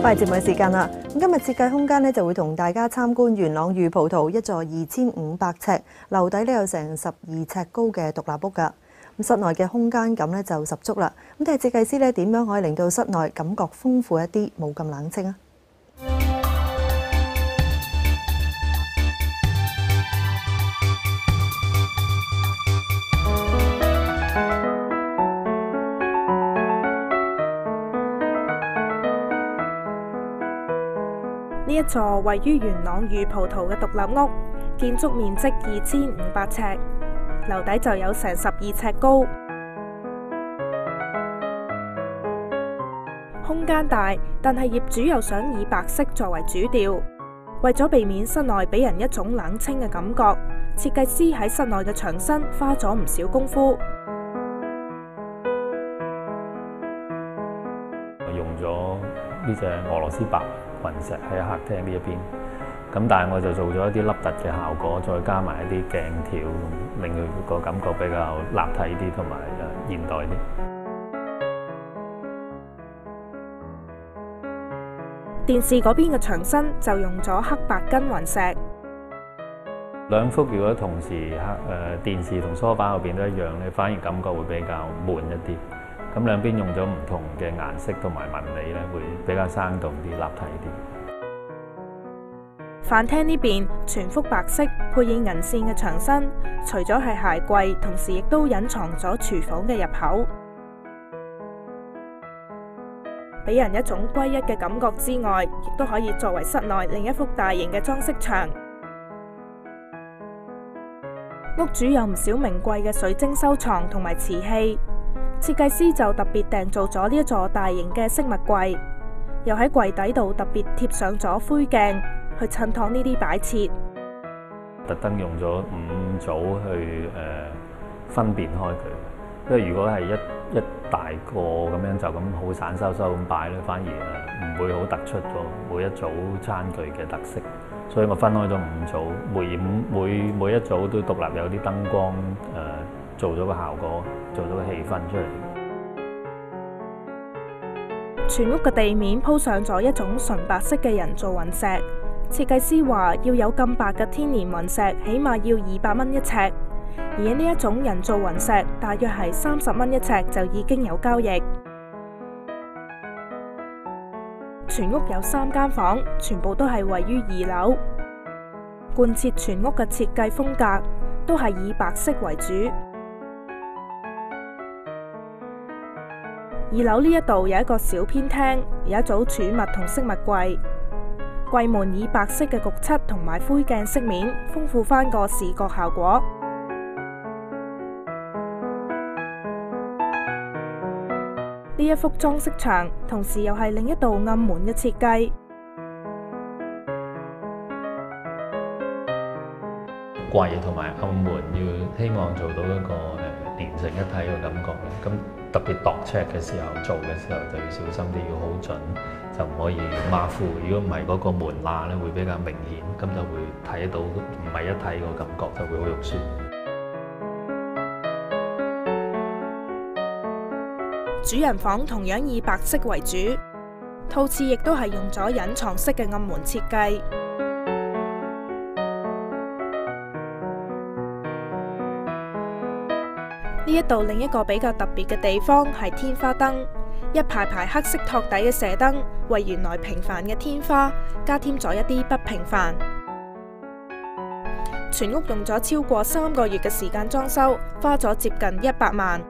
翻嚟節目嘅時間啦，咁今日設計空間咧就會同大家參觀元朗御葡萄一座2500尺，樓底咧有成12尺高嘅獨立屋㗎。咁室內嘅空間感咧就十足啦。咁睇下設計師咧點樣可以令到室內感覺豐富一啲，冇咁冷清啊！呢一座位於元朗御葡萄嘅獨立屋，建築面積2500尺，樓底就有成12尺高，空間大，但係業主又想以白色作為主調，為咗避免室內俾人一種冷清嘅感覺，設計師喺室內嘅牆身花咗唔少功夫。我用咗呢隻俄羅斯白雲石喺客廳呢一邊，咁但係我就做咗一啲凹凸嘅效果，再加埋一啲鏡條，令佢個感覺比較立體啲同埋現代啲。電視嗰邊嘅牆身就用咗黑白根雲石。兩幅如果同時電視同梳化嗰邊都一樣咧，反而感覺會比較悶一啲。咁兩邊用咗唔同嘅顏色同埋紋理咧，會比較生動啲、立體啲。飯廳呢邊全幅白色配以銀線嘅牆身，除咗係鞋櫃，同時亦都隱藏咗廚房嘅入口，俾人一種歸一嘅感覺之外，亦都可以作為室內另一幅大型嘅裝飾牆。屋主有唔少名貴嘅水晶收藏同埋瓷器。設計師就特別訂做咗呢一座大型嘅飾物櫃，又喺櫃底度特別貼上咗灰鏡，去襯托呢啲擺設。特登用咗5組去分辨開佢，因為如果係一大個咁樣就咁好散收收咁擺咧，反而唔會好突出咗每一組餐具嘅特色。所以我分開咗5組，每一組都獨立有啲燈光做咗個效果，做咗個氣氛出嚟。全屋嘅地面鋪上咗一種純白色嘅人造雲石，設計師話要有咁白嘅天然雲石，起碼要200蚊一尺，而呢一種人造雲石大約係30蚊一尺就已經有交易。全屋有3間房，全部都係位於2樓，貫徹全屋嘅設計風格，都係以白色為主。2樓呢一度有一個小偏廳，有一組儲物同飾物櫃，櫃門以白色嘅焗漆同埋灰鏡飾面，豐富翻個視覺效果。呢一幅裝飾牆，同時又係另一道暗門嘅設計。櫃同埋暗門要希望做到一個連成一體嘅感覺咧，咁特別度尺嘅時候做嘅時候就要小心啲，要好準，就唔可以馬虎。如果唔係嗰個門罅咧會比較明顯，咁就會睇到唔係一體個感覺，就會好肉酸。主人房同樣以白色為主，套廁亦都係用咗隱藏式嘅暗門設計。呢一度另一個比較特別嘅地方係天花燈，一排排黑色托底嘅射燈，為原來平凡嘅天花加添咗一啲不平凡。全屋用咗超過3個月嘅時間裝修，花咗接近100萬。